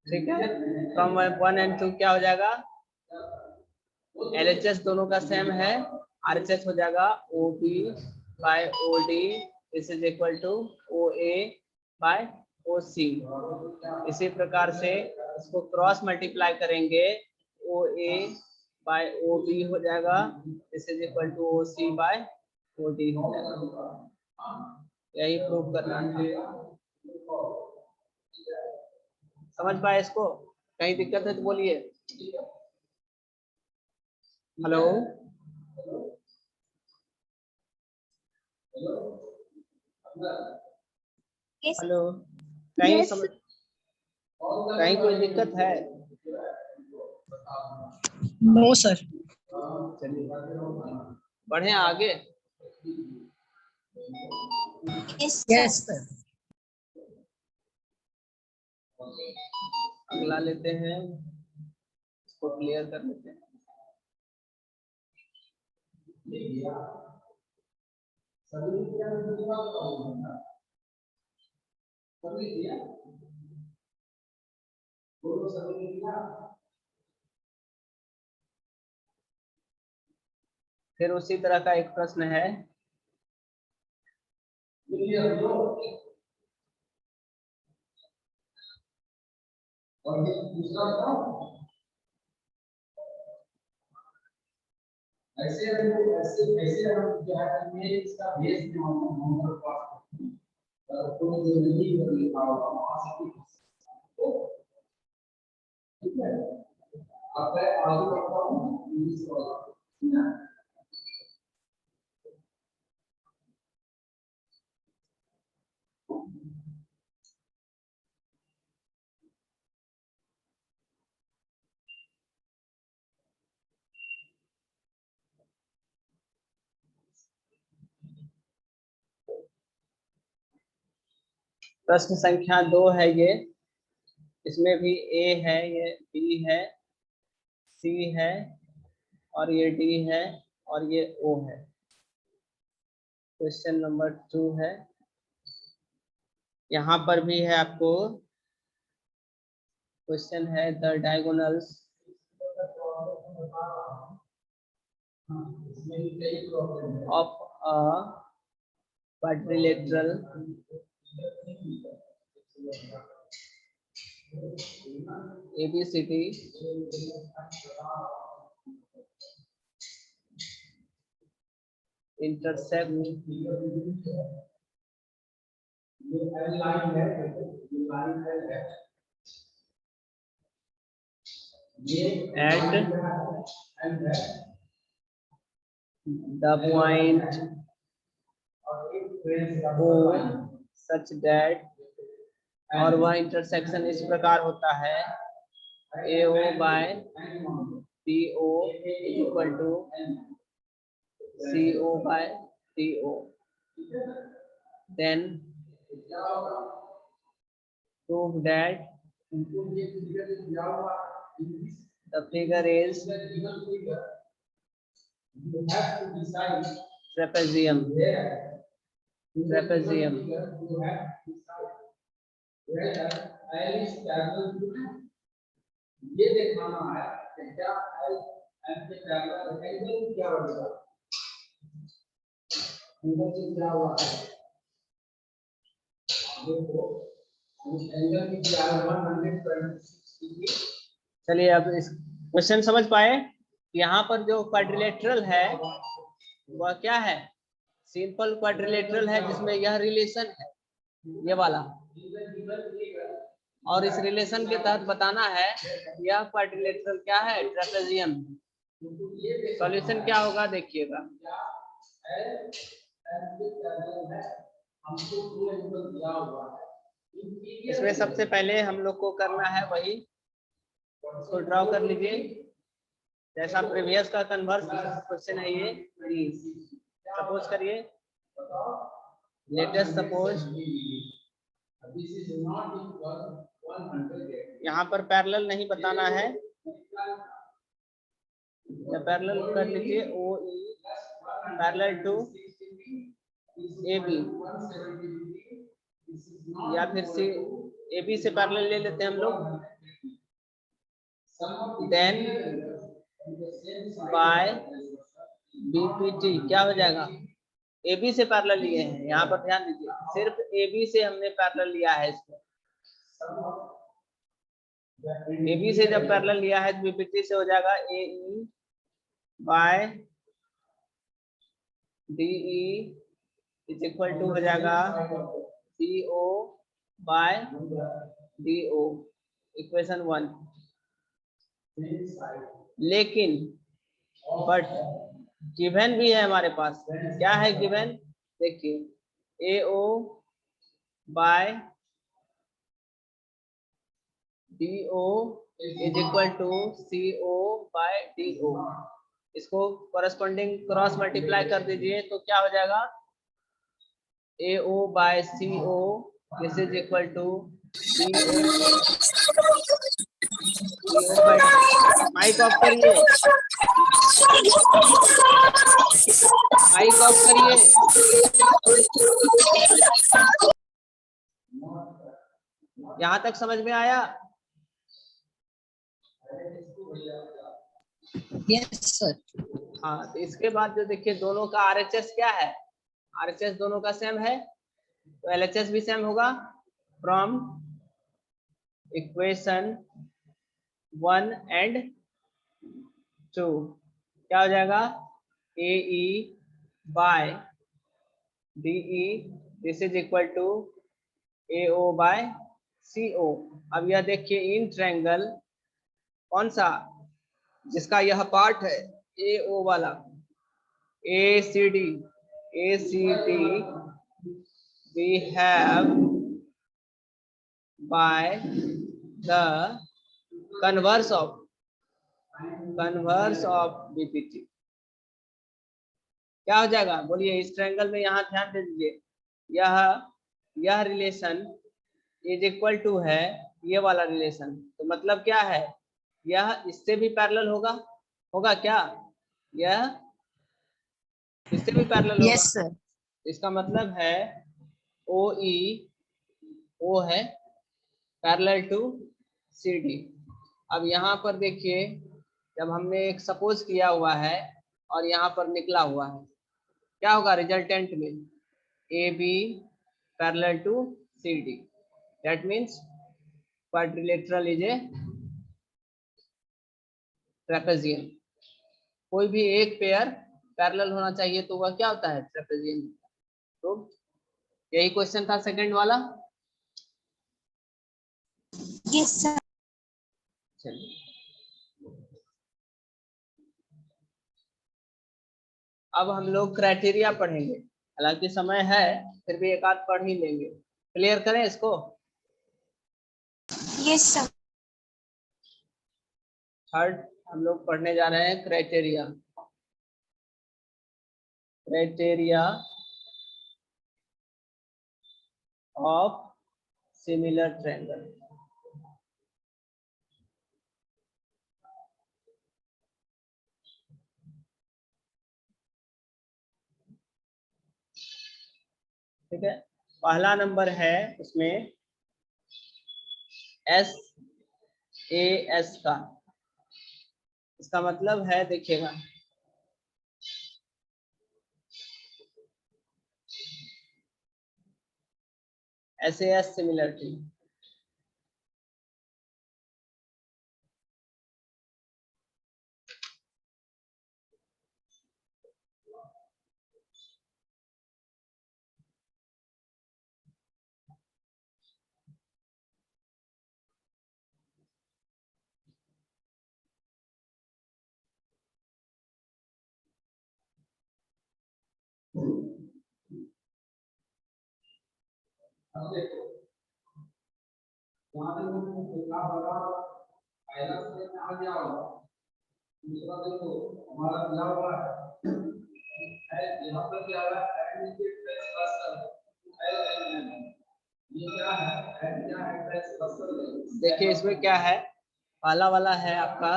ठीक है, from 1 and 2 क्या हो जाएगा, LHS दोनों का सेम है, RHS हो जाएगा OB by OD is equal to OA by OC। इसी प्रकार से इसको क्रॉस मल्टीप्लाई करेंगे, OA बाय OB हो जाएगा, is equal to OC by OD हो जाएगा। यही प्रूव करना है। समझ पाए इसको? कहीं दिक्कत है तो बोलिए। हेलो, हेलो, कहीं समझ, कहीं कोई दिक्कत है? No sir. चलिए बढ़े आगे। Yes sir. अगला लेते हैं, इसको क्लियर कर लेते हैं। फिर उसी तरह का एक प्रश्न है, ऐसे ऐसे हम क्या है कि इसका बेस में हम तो जो नहीं लिखा होगा वहां से ठीक है। अब मैं आगे बढ़ता हूं इंग्लिश वाला, ठीक है। प्रश्न संख्या 2 है ये, इसमें भी A है, ये B है, C है, और ये D है, और ये O है। क्वेश्चन नंबर 2 है, यहाँ पर भी है आपको क्वेश्चन है, the diagonals of a quadrilateral ABCD intersect at the point O such that, और वह इंटरसेक्शन इस प्रकार होता है, AO by BO equal to CO by DO, then prove that the figure is trapezium. ये दिखाना है कि क्या एल एम के पैरेलल एंगल क्या होगा, एंगल से क्या हुआ है देखो, एंगल की क्या है 126 डिग्री। चलिए अब इस क्वेश्चन समझ पाए। यहाँ पर जो क्वाड्रिलेटरल है वह क्या है, सिंपल क्वाड्रिलेटरल है, जिसमें यह रिलेशन है, ये वाला, और इस रिलेशन के तहत बताना है यह क्वाड्रिलेटरल क्या है, ट्रेपेजियम। सॉल्यूशन क्या होगा देखिएगा, इसमें सबसे पहले हम लोग को करना है वही, इसको ड्रॉ कर लीजिए जैसा प्रीवियस का कन्वर्स क्वेश्चन है ये। सपोज करिए, लेटेस्ट सपोज यहाँ पर पैरेलल नहीं बताना है, या पैरेलल कर लीजिए OE parallel to A B, या फिर सी ए बी से पैरेलल ले लेते हैं हम लोग, देन बाय बीपीटी क्या हो जाएगा, ए बी से पैरेलल लिए हैं, यहाँ पर ध्यान दीजिए सिर्फ ए बी से हमने पैरेलल लिया है इसको, ए बी से जब पैरेलल लिया है तो बीपीटी से हो जाएगा A E by D E is equal to हो जाएगा C O by D O, equation 1। लेकिन बट गिवन भी है हमारे पास, क्या है गिवन, देखिए A O by D O is equal to C O by D O, इसको कॉरेस्पॉन्डिंग क्रॉस मल्टीप्लाई कर दीजिए तो क्या हो जाएगा, A O by C O this is equal to D O by, mic off करिए, mic off करिए, यहाँ तक समझ में आया? Yes, sir. हाँ, तो इसके बाद जो देखिए दोनों का आरएचएस क्या है, आरएचएस दोनों का सेम है तो एलएचएस भी सेम होगा। फ्रॉम इक्वेशन 1 एंड 2 क्या हो जाएगा, A E by D E this is equal to A O by C O. अब यह देखिए इन ट्रायंगल कौन सा, जिसका यह पार्ट है ए ओ वाला, A C D we have by the converse of BPT क्या हो जाएगा, बोलिए इस ट्रायंगल में, यहाँ ध्यान दे दीजिए, यह रिलेशन इज इक्वल टू है ये वाला रिलेशन, तो मतलब क्या है, यह इससे भी पैरेलल होगा क्या, यह इससे भी पैरेलल होगा। Yes, sir. इसका मतलब है ओ ई ओ है पैरेलल टू सी डी। अब यहाँ पर देखिए जब हमने एक सपोज किया हुआ है और यहाँ पर निकला हुआ है, क्या होगा रिजल्टेंट में, A B parallel to C D, that means quadrilateral is a trapezium. कोई भी एक पेयर पैरेलल होना चाहिए तो वह क्या होता है, ट्रेपेजियम। तो यही क्वेश्चन था सेकंड वाला। Yes, sir. चलिए अब हम लोग क्राइटेरिया पढ़ेंगे, हालांकि समय है फिर भी एक आध पढ़ ही लेंगे। क्लियर करें इसको। Yes, sir. थर्ड हम लोग पढ़ने जा रहे हैं क्राइटेरिया ऑफ सिमिलर ट्रायंगल। ठीक है, पहला नंबर है उसमें एस ए एस का, इसका मतलब है देखिएगा एस ए एस सिमिलरिटी, अब देखो वहां तक देखा होगा पहला से आ गया होगा, दूसरा देखो हमारा दिया हुआ है यहाँ पर क्या है, एडमिटेड प्लस क्लस्टर ये क्या है, एड क्या है प्लस क्लस्टर। देखिए इसमें क्या है, पहला वाला है आपका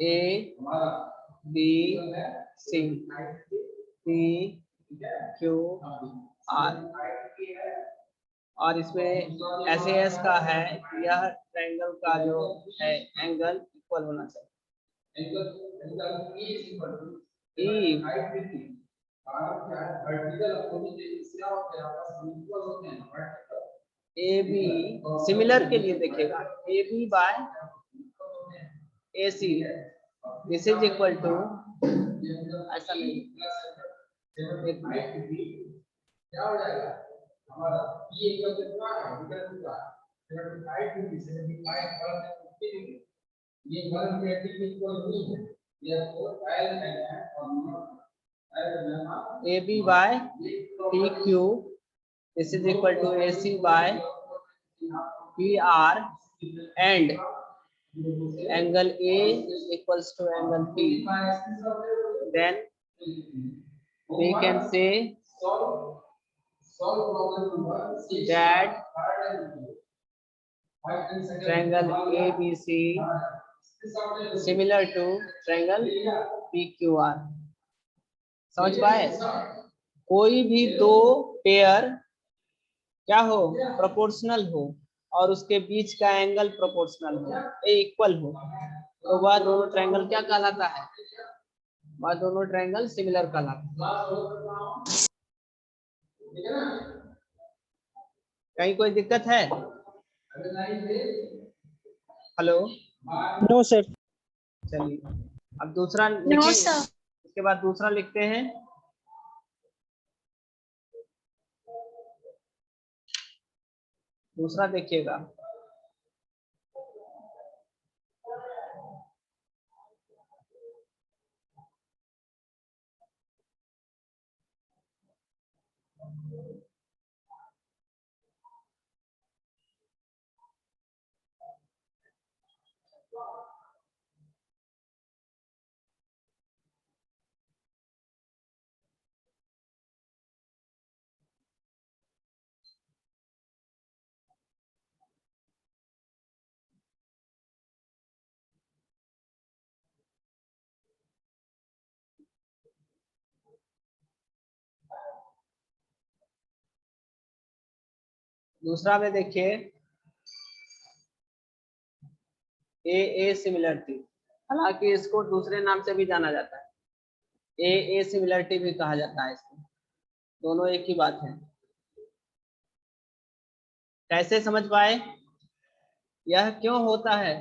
A B C P Q R, और इसमें ऐसे एस का है कि यह ट्रायंगल का जो है एंगल इक्वल होना चाहिए। ए बी सिमिलर के लिए देखिएगा, A B by A C this is equal to, ऐसा नहीं, क्या हो जाएगा हमारा ये इक्वल कितना है, कितना 75 डिग्री, 75 और ये 180 इक्वल नहीं है, ये तो ट्रायल है और A B by P Q this is equal to A C by P R and angle A equals to angle P, then we can say that triangle ABC similar to triangle PQR। समझ पाए? कोई भी दो pair क्या हो, proportional हो और उसके बीच का एंगल प्रोपोर्शनल हो, ए इक्वल हो, तो वह दोनों ट्रायंगल क्या कहलाता है, वह दोनों ट्रायंगल सिमिलर कहलाता है। कहीं कोई दिक्कत है? हेलो? No sir. चलिए अब दूसरा नो लिखिए, सर। इसके बाद दूसरा लिखते हैं। दूसरा देखिएगा, दूसरा में देखिए ए सिमिलरिटी, हालांकि इसको दूसरे नाम से भी जाना जाता है, ए सिमिलरिटी भी कहा जाता है इसको, दोनों एक ही बात है। कैसे समझ पाए? यह क्यों होता है?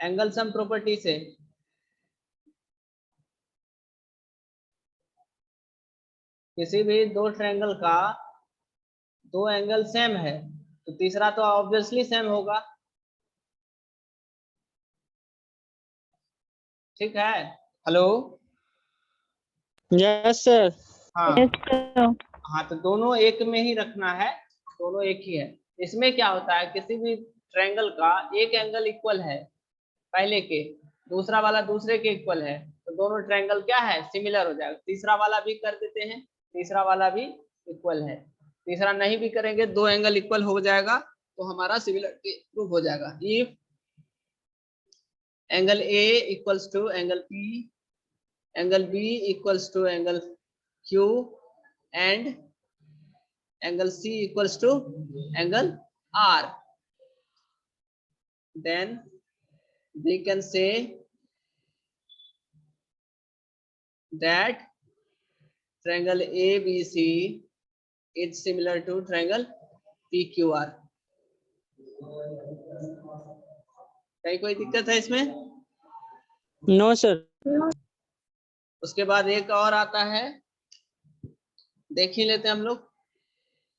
एंगल सम प्रॉपर्टी से। किसी भी दो ट्रायंगल का दो एंगल सेम है तो तीसरा तो ऑब्वियसली सेम होगा, ठीक है? हेलो? Yes sir. हाँ हाँ, तो दोनों एक में ही रखना है, दोनों एक ही है। इसमें क्या होता है, किसी भी ट्रायंगल का एक एंगल इक्वल है पहले के, दूसरा वाला दूसरे के इक्वल है, तो दोनों ट्रायंगल क्या है, सिमिलर हो जाएगा। तीसरा वाला भी कर देते हैं, तीसरा वाला भी इक्वल है। तीसरा नहीं भी करेंगे, दो एंगल इक्वल हो जाएगा तो हमारा सिमिलरिटी प्रूफ हो जाएगा। If angle A equals to angle P, angle B equals to angle Q and angle C equals to angle R, then we can say that triangle ABC is similar to triangle PQR। कहीं कोई दिक्कत है इसमें? No sir. उसके बाद एक और आता है, देख ही लेते हैं हम लोग,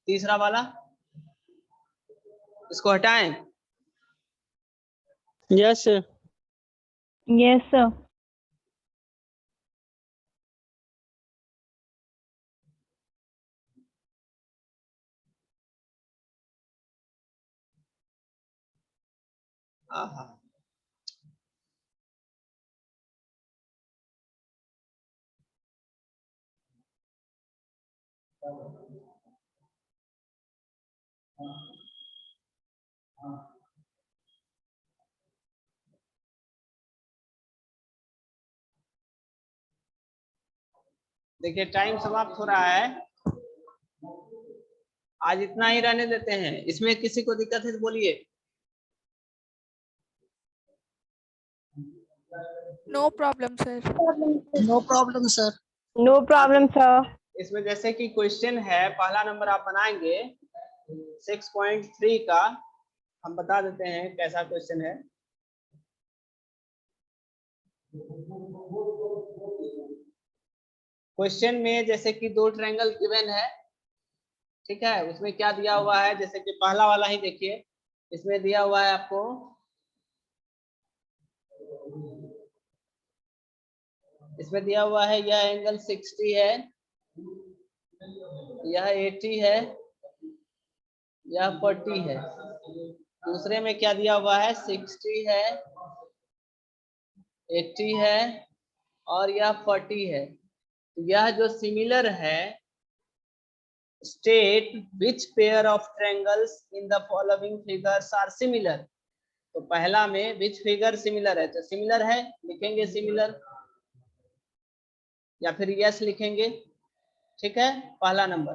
तीसरा वाला, इसको हटाएं। Yes sir. Yes sir. आहा, देखिए टाइम समाप्त हो रहा है, आज इतना ही रहने देते हैं। इसमें किसी को दिक्कत है तो बोलिए। No problem, sir. No problem, sir. No problem, sir. इसमें जैसे कि क्वेश्चन है, पहला नंबर आप बनाएंगे 6.3 का, हम बता देते हैं कैसा क्वेश्चन है। क्वेश्चन में जैसे कि दो ट्रायंगल गिवन है, ठीक है, उसमें क्या दिया हुआ है, जैसे कि पहला वाला ही देखिए, इसमें दिया हुआ है आपको इसमें दिया हुआ है यह एंगल 60 है, यह 80 है, यह 40 है। दूसरे में क्या दिया हुआ है, 60 है, 80 है और यह 40 है। यह जो सिमिलर है, state which pair of triangles in the following figures are similar. तो पहला में विच फिगर सिमिलर है, तो सिमिलर है लिखेंगे सिमिलर, या फिर यस लिखेंगे, ठीक है, पहला नंबर।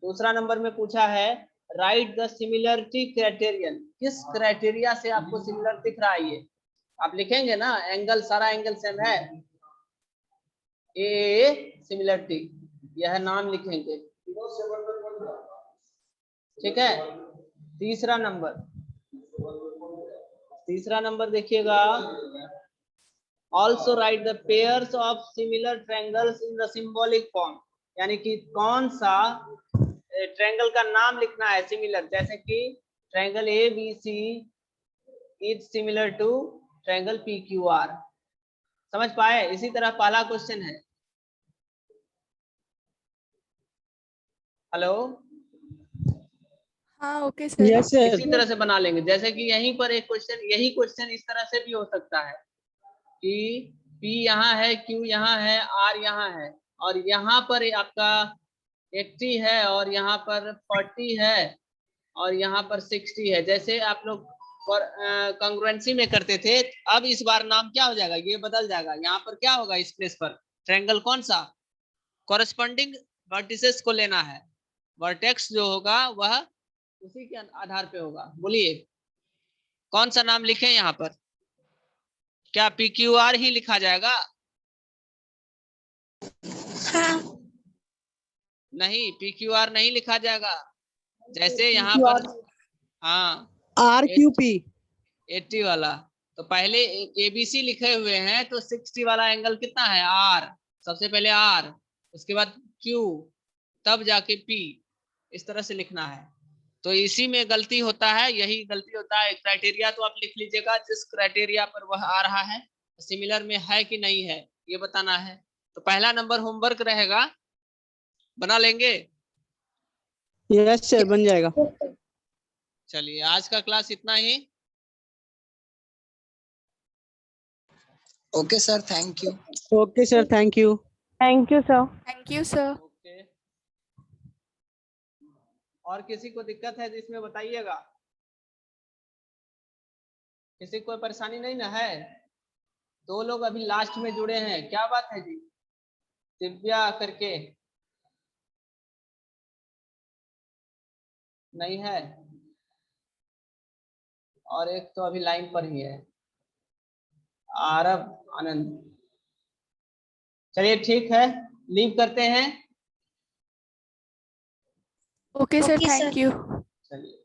दूसरा नंबर में पूछा है राइट द सिमिलरिटी क्राइटेरियन, किस क्राइटेरिया से आपको सिमिलर दिख रहा है। ये आप लिखेंगे ना, एंगल सारा एंगल सेम है, ए सिमिलरिटी, यह नाम लिखेंगे, ठीक है। तीसरा नंबर देखिएगा, also right the pairs of similar triangles in the symbolic form, यानी कि कौन सा ट्रायंगल का नाम लिखना है सिमिलर, जैसे कि triangle A B C is similar to triangle P Q R. समझ पाए? इसी तरह पहला क्वेश्चन है, हेलो, हाँ, okay, sir. Yes, sir. इसी तरह से बना लेंगे, जैसे कि यहीं पर एक क्वेश्चन, यही क्वेश्चन इस तरह से भी हो सकता है कि P यहाँ है, Q यहाँ है, R यहाँ है, और यहाँ पर आपका 80 है और यहाँ पर 40 है और यहाँ पर 60 है। जैसे आप लोग कंग्रुएंसी में करते थे, अब इस बार नाम क्या हो जाएगा, ये बदल जाएगा। यहाँ पर क्या होगा, इस प्लेस पर ट्रायंगल कौन सा, कॉरेस्पॉन्डिंग वर्टिसेस को लेना है, वर्टेक्स जो होगा वह उसी के आधार पे होगा। बोलिए कौन सा नाम लिखें यहाँ पर, क्या PQR ही लिखा जाएगा? हाँ। नहीं, PQR नहीं लिखा जाएगा। जैसे यहाँ पर हाँ RQP 80 वाला, तो पहले ABC लिखे हुए हैं, तो 60 वाला एंगल कितना है, R, सबसे पहले R, उसके बाद Q, तब जाके P, इस तरह से लिखना है। तो इसी में गलती होता है, यही गलती होता है। क्राइटेरिया तो आप लिख लीजिएगा, जिस क्राइटेरिया पर वह आ रहा है सिमिलर में है कि नहीं है, ये बताना है। तो पहला नंबर होमवर्क रहेगा, बना लेंगे? यस सर, बन जाएगा। चलिए आज का क्लास इतना ही। Okay sir, thank you. Okay sir, thank you. Thank you, sir. Thank you, sir. Okay, और किसी को दिक्कत है तो इसमें बताइएगा, किसी को परेशानी नहीं ना है? दो लोग अभी लास्ट में जुड़े हैं, क्या बात है जी, दिव्या करके नहीं है, और एक तो अभी लाइन पर ही है, आरब आनंद। चलिए ठीक है, लीव करते हैं। Okay, sir. Okay, Thank sir. you. चलिए।